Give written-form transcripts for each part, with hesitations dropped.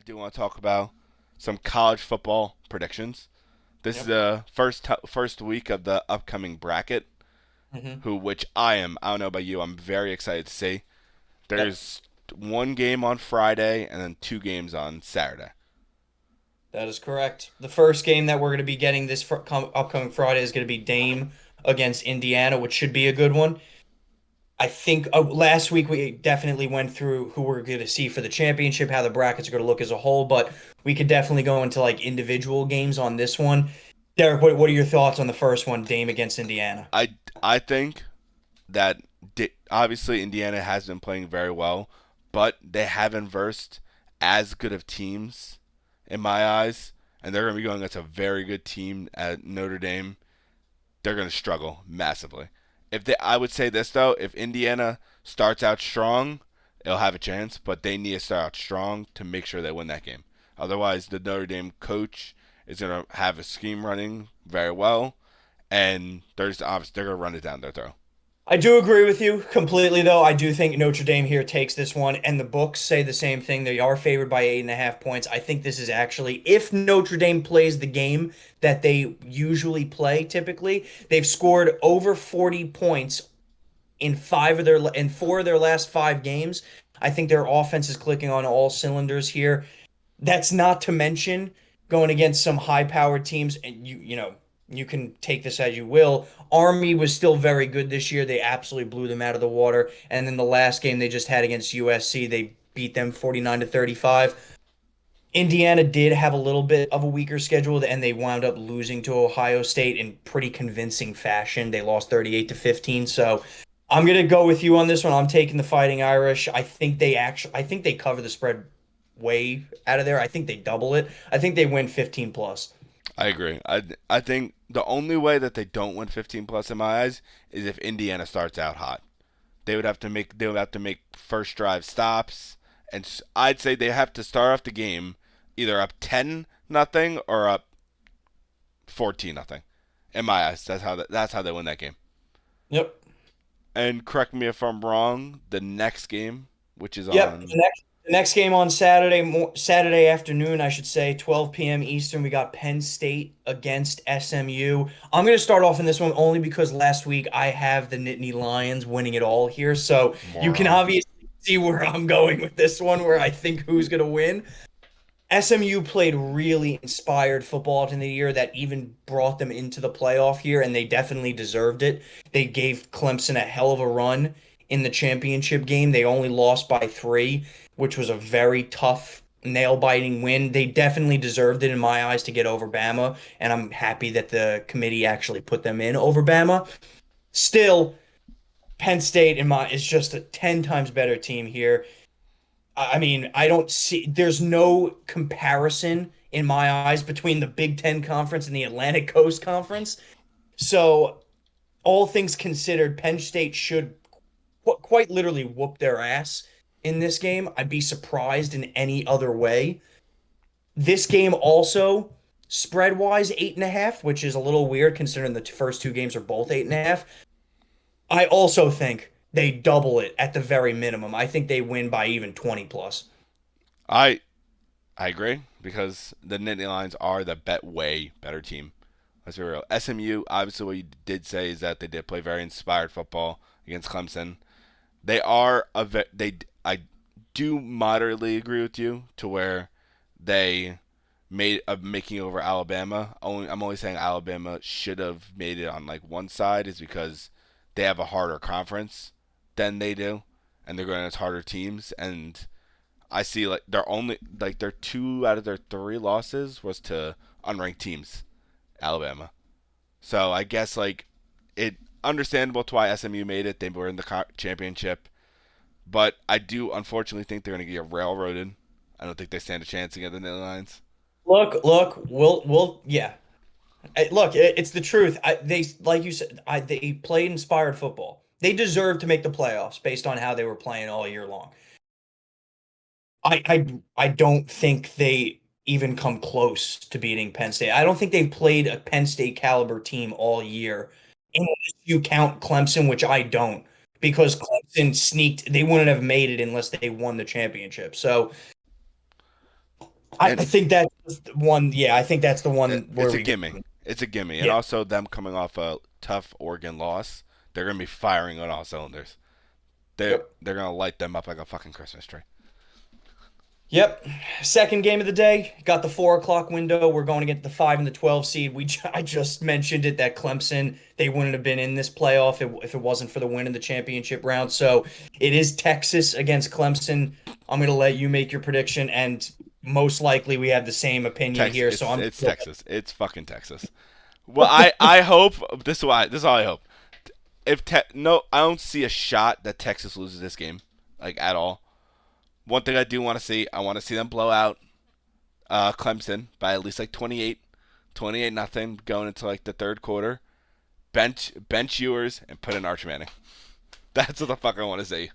do want to talk about some college football predictions. This is Yep. the first week of the upcoming bracket, hmm which I don't know about you, I'm very excited to see. Yep. There's one game on Friday and then two games on Saturday. That is correct. The first game that we're going to be getting this upcoming Friday is going to be Dame against Indiana, which should be a good one. I think last week we definitely went through who we're going to see for the championship, how the brackets are going to look as a whole, but we could definitely go into like individual games on this one. Derek, what are your thoughts on the first one, Dame against Indiana? I think that obviously Indiana has been playing very well, but they haven't versed as good of teams in my eyes, and they're going to be going against a very good team at Notre Dame. They're going to struggle massively. I would say this though, if Indiana starts out strong, they'll have a chance, but they need to start out strong to make sure they win that game. Otherwise, the Notre Dame coach is going to have a scheme running very well, and there's obviously they're going to run it down their throat. I do agree with you completely, though. I do think Notre Dame here takes this one, and the books say the same thing. They are favored by 8.5 points. I think this is actually, if Notre Dame plays the game that they usually play, typically, they've scored over 40 points in four of their last five games. I think their offense is clicking on all cylinders here. That's not to mention going against some high-powered teams, and you can take this as you will. Army was still very good this year. They absolutely blew them out of the water. And then the last game they just had against USC, they beat them 49 to 35. Indiana did have a little bit of a weaker schedule, and they wound up losing to Ohio State in pretty convincing fashion. They lost 38 to 15. So I'm gonna go with you on this one. I'm taking the Fighting Irish. I think they cover the spread way out of there. I think they double it. I think they win 15 plus. I agree. I think the only way that they don't win 15 plus in my eyes is if Indiana starts out hot. They would have to make first drive stops, and I'd say they have to start off the game either up 10-0 or up 14-0. In my eyes, that's how they win that game. Yep. And correct me if I'm wrong. The next game, which is Yep. on The next game on Saturday afternoon, I should say, 12 p.m. Eastern, we got Penn State against SMU. I'm going to start off in this one only because last week I have the Nittany Lions winning it all here. So you can moron. obviously see where I'm going with this one, where I think who's going to win. SMU played really inspired football in the year that even brought them into the playoff here, and they definitely deserved it. They gave Clemson a hell of a run in the championship game. They only lost by three, which was a very tough, nail-biting win. They definitely deserved it in my eyes to get over Bama, and I'm happy that the committee actually put them in over Bama. Still, Penn State is just a 10 times better team here. I mean, I don't see, there's no comparison in my eyes between the Big Ten Conference and the Atlantic Coast Conference. So, all things considered, Penn State should quite literally whoop their ass in this game. I'd be surprised in any other way. This game also, spread wise, 8.5, which is a little weird considering the first two games are both 8.5. I also think they double it at the very minimum. I think they win by even 20 plus. I I agree because the Nittany Lions are the way better team. Let's be real. SMU, obviously, what you did say is that they did play very inspired football against Clemson. They are I do moderately agree with you to where they made a making over Alabama. I'm only saying Alabama should have made it on like one side is because they have a harder conference than they do, and they're going against harder teams. And I see like their two out of their three losses was to unranked teams, Alabama. So I guess like it understandable to why SMU made it. They were in the championship, but I do unfortunately think they're going to get railroaded. I don't think they stand a chance against the Netherlands. Look, yeah. Look, it's the truth. They, like you said, they played inspired football. They deserve to make the playoffs based on how they were playing all year long. I don't think they even come close to beating Penn State. I don't think they've played a Penn State caliber team all year. Unless you count Clemson, which I don't, because Clemson sneaked. They wouldn't have made it unless they won the championship. So I And think that's the one. Yeah, I think that's the one where it's a we go. gimme. It's a gimme. And Yeah. also them coming off a tough Oregon loss, they're gonna be firing on all cylinders. Yep. They're gonna light them up like a fucking Christmas tree. Yep. Second game of the day, got the 4 o'clock window. We're going to get the 5 and the 12 seed. I just mentioned it that Clemson, they wouldn't have been in this playoff if it wasn't for the win in the championship round. So it is Texas against Clemson. I'm going to let you make your prediction, and most likely we have the same opinion Texas, here. So I'm it's Texas. It's fucking Texas. Well, I hope this is all I hope. If no, I don't see a shot that Texas loses this game, like at all. One thing I do want to see, I want to see them blow out Clemson by at least like 28, 28 nothing going into like the third quarter. Bench Ewers and put in Arch Manning. That's what the fuck I want to see.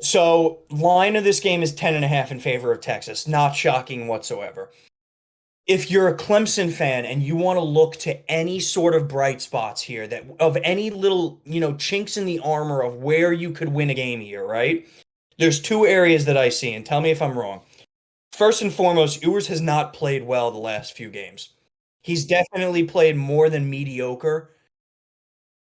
So line of this game is 10.5 in favor of Texas. Not shocking whatsoever. If you're a Clemson fan and you want to look to any sort of bright spots here that of any little, chinks in the armor of where you could win a game here, right? There's two areas that I see, and tell me if I'm wrong. First and foremost, Ewers has not played well the last few games. He's definitely played more than mediocre.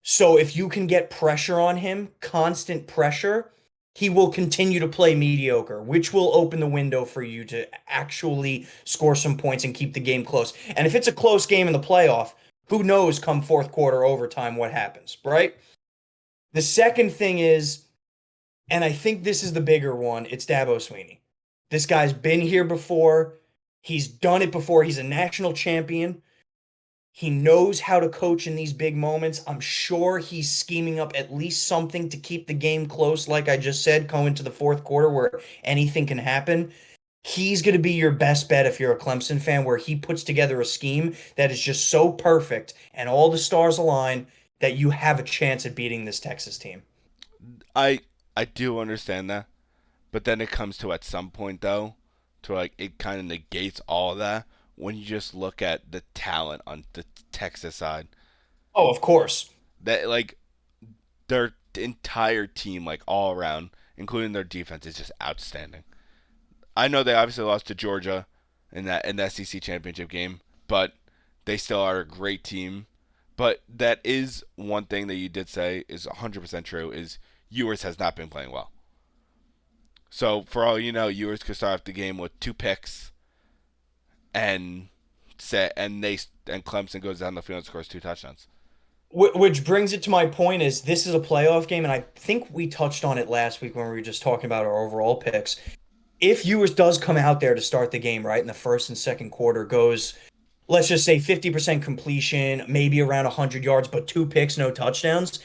So if you can get pressure on him, constant pressure, he will continue to play mediocre, which will open the window for you to actually score some points and keep the game close. And if it's a close game in the playoff, who knows come fourth quarter overtime what happens, right? The second thing is, and I think this is the bigger one, it's Dabo Sweeney. This guy's been here before. He's done it before. He's a national champion. He knows how to coach in these big moments. I'm sure he's scheming up at least something to keep the game close, like I just said, going to the fourth quarter where anything can happen. He's going to be your best bet if you're a Clemson fan, where he puts together a scheme that is just so perfect and all the stars align that you have a chance at beating this Texas team. I I do understand that, but then it comes to at some point though, to like it kind of negates all of that when you just look at the talent on the Texas side. Oh, of course. That like their entire team, like all around, including their defense, is just outstanding. I know they obviously lost to Georgia in the SEC championship game, but they still are a great team. But that is one thing that you did say is 100% true is Ewers has not been playing well. So for all you know, Ewers could start off the game with two picks and and Clemson goes down the field and scores two touchdowns. Which brings it to my point is this is a playoff game, and I think we touched on it last week when we were just talking about our overall picks. If Ewers does come out there to start the game, right, in the first and second quarter, goes, let's just say 50% completion, maybe around 100 yards, but two picks, no touchdowns.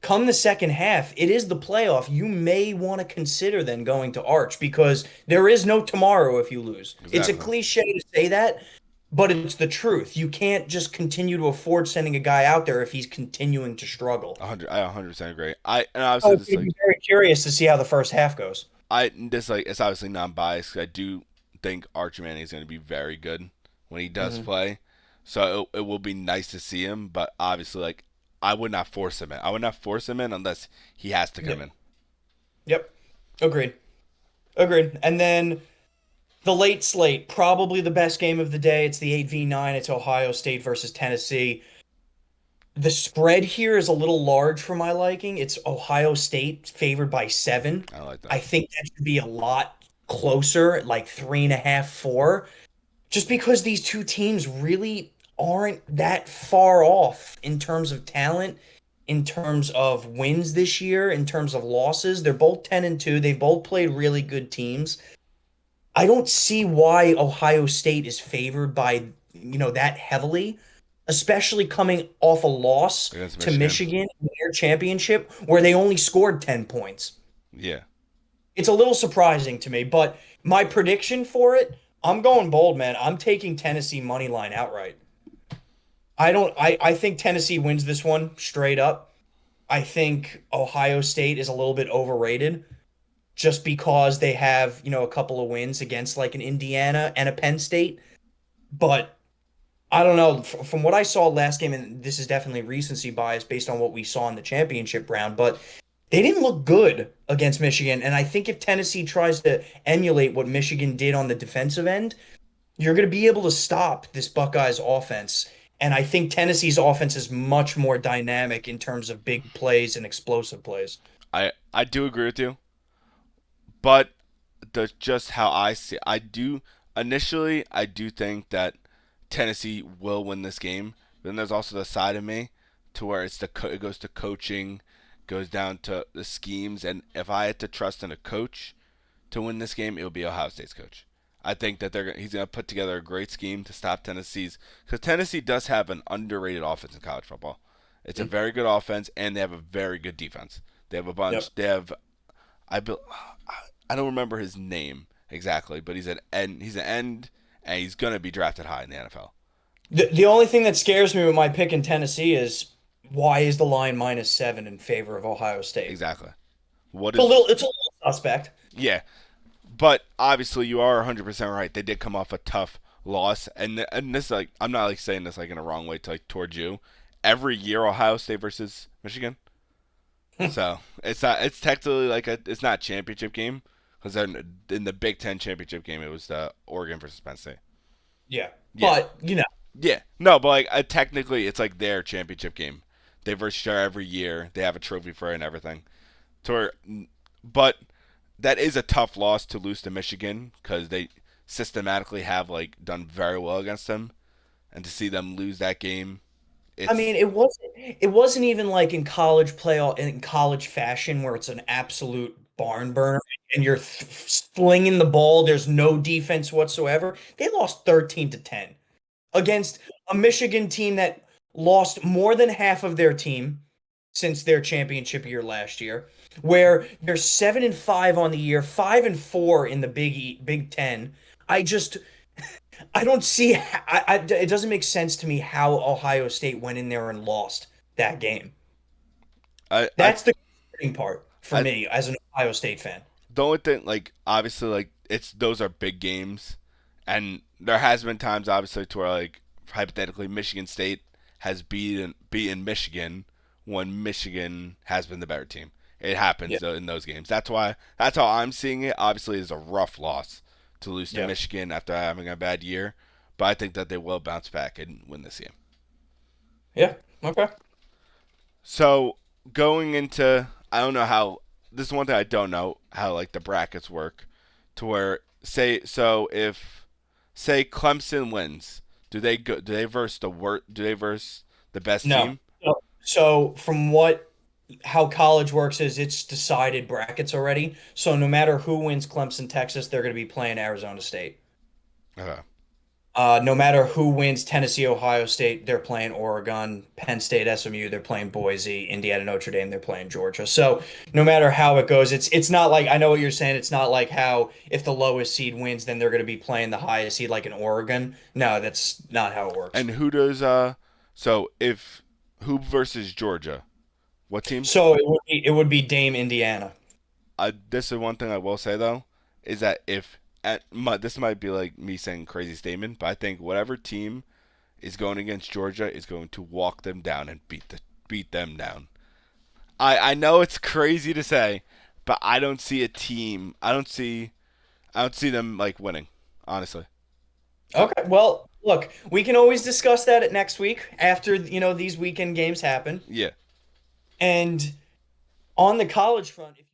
Come the second half, it is the playoff. You may want to consider then going to Arch because there is no tomorrow if you lose. It's a Exactly. cliche to say that, but it's the truth. You can't just continue to afford sending a guy out there if he's continuing to struggle. 100. I 100% agree. I obviously Oh, just you'd like be very curious to see how the first half goes. I this like it's obviously non-biased. I do think Archer Manning is going to be very good when he does Hmm. play. So it will be nice to see him, but obviously like I would not force him in. I would not force him in unless he has to come Yep. in. Yep. Agreed. Agreed. And then the late slate, probably the best game of the day. It's the 8v9. It's Ohio State versus Tennessee. The spread here is a little large for my liking. It's Ohio State favored by 7. I don't like that. I think that should be a lot closer, like 3.5, 4, just because these two teams really aren't that far off in terms of talent, in terms of wins this year, in terms of losses. They're both 10-2. They've both played really good teams. I don't see why Ohio State is favored by, that heavily, especially coming off a loss Against to Michigan. Michigan in their championship where they only scored 10 points. Yeah. It's a little surprising to me, but my prediction for it, I'm going bold, man. I'm taking Tennessee money line outright. I think Tennessee wins this one straight up. I think Ohio State is a little bit overrated just because they have, a couple of wins against like an Indiana and a Penn State. But I don't know. From what I saw last game, and this is definitely recency bias based on what we saw in the championship round, but they didn't look good against Michigan. And I think if Tennessee tries to emulate what Michigan did on the defensive end, you're going to be able to stop this Buckeyes offense. And I think Tennessee's offense is much more dynamic in terms of big plays and explosive plays. I do agree with you, but the just how I see it, I do think that Tennessee will win this game. But then there's also the side of me to where it goes to coaching, goes down to the schemes, and if I had to trust in a coach to win this game, it would be Ohio State's coach. I think that he's going to put together a great scheme to stop Tennessee's, because Tennessee does have an underrated offense in college football. It's a Mm. very good offense, and they have a very good defense. They have a bunch. Yep. They have I be, I don't remember his name exactly, but he's an end, and he's going to be drafted high in the NFL. The only thing that scares me with my pick in Tennessee is why is the line -7 in favor of Ohio State? Exactly. What It's a is little, it's a little suspect. Yeah, but obviously you are 100% right. They did come off a tough loss, and this like I'm not like saying this like in a wrong way to like towards you. Every year Ohio State versus Michigan, so it's technically like it's not a championship game because in the Big Ten championship game it was the Oregon versus Penn State. Yeah. Yeah, But, yeah, no, but like technically it's like their championship game. They versus each other every year. They have a trophy for it and everything. To where, but that is a tough loss to lose to Michigan because they systematically have like done very well against them, and to see them lose that game, I it's mean, it wasn't even like in college playoff in college fashion where it's an absolute barn burner and you're slinging the ball. There's no defense whatsoever. They lost 13-10 against a Michigan team that lost more than half of their team since their championship year last year, where they're 7-5 on the year, 5-4 in the Big Ten. I just I don't see it doesn't make sense to me how Ohio State went in there and lost that game. I I That's the concerning part for I me as an Ohio State fan. the only thing like obviously like it's those are big games, and there has been times obviously to where like hypothetically Michigan State has beaten Michigan when Michigan has been the better team. It Yeah, happens in those games. That's how I'm seeing it. Obviously, it's a rough loss to lose to yeah, Michigan after having a bad year, but I think that they will bounce back and win this game. yeah. Okay. So going into I don't know how this is one thing I don't know how like the brackets work to where if say Clemson wins, do they verse the best No. team? So from what how college works is it's decided brackets already. So no matter who wins Clemson, Texas, they're going to be playing Arizona State. Okay. No matter who wins Tennessee, Ohio State, they're playing Oregon, Penn State, SMU, they're playing Boise, Indiana, Notre Dame, they're playing Georgia. So no matter how it goes, it's not like I know what you're saying. It's not like how if the lowest seed wins, then they're going to be playing the highest seed like in Oregon. No, that's not how it works. And who does so if who versus Georgia? What team? So it would be Dame, Indiana. This is one thing I will say though, is that if this might be like me saying a crazy statement, but I think whatever team is going against Georgia is going to walk them down and beat them down. I know it's crazy to say, but I don't see a team. I don't see them like winning. Honestly, Okay, well, look, we can always discuss that at next week after these weekend games happen. yeah. And on the college front, if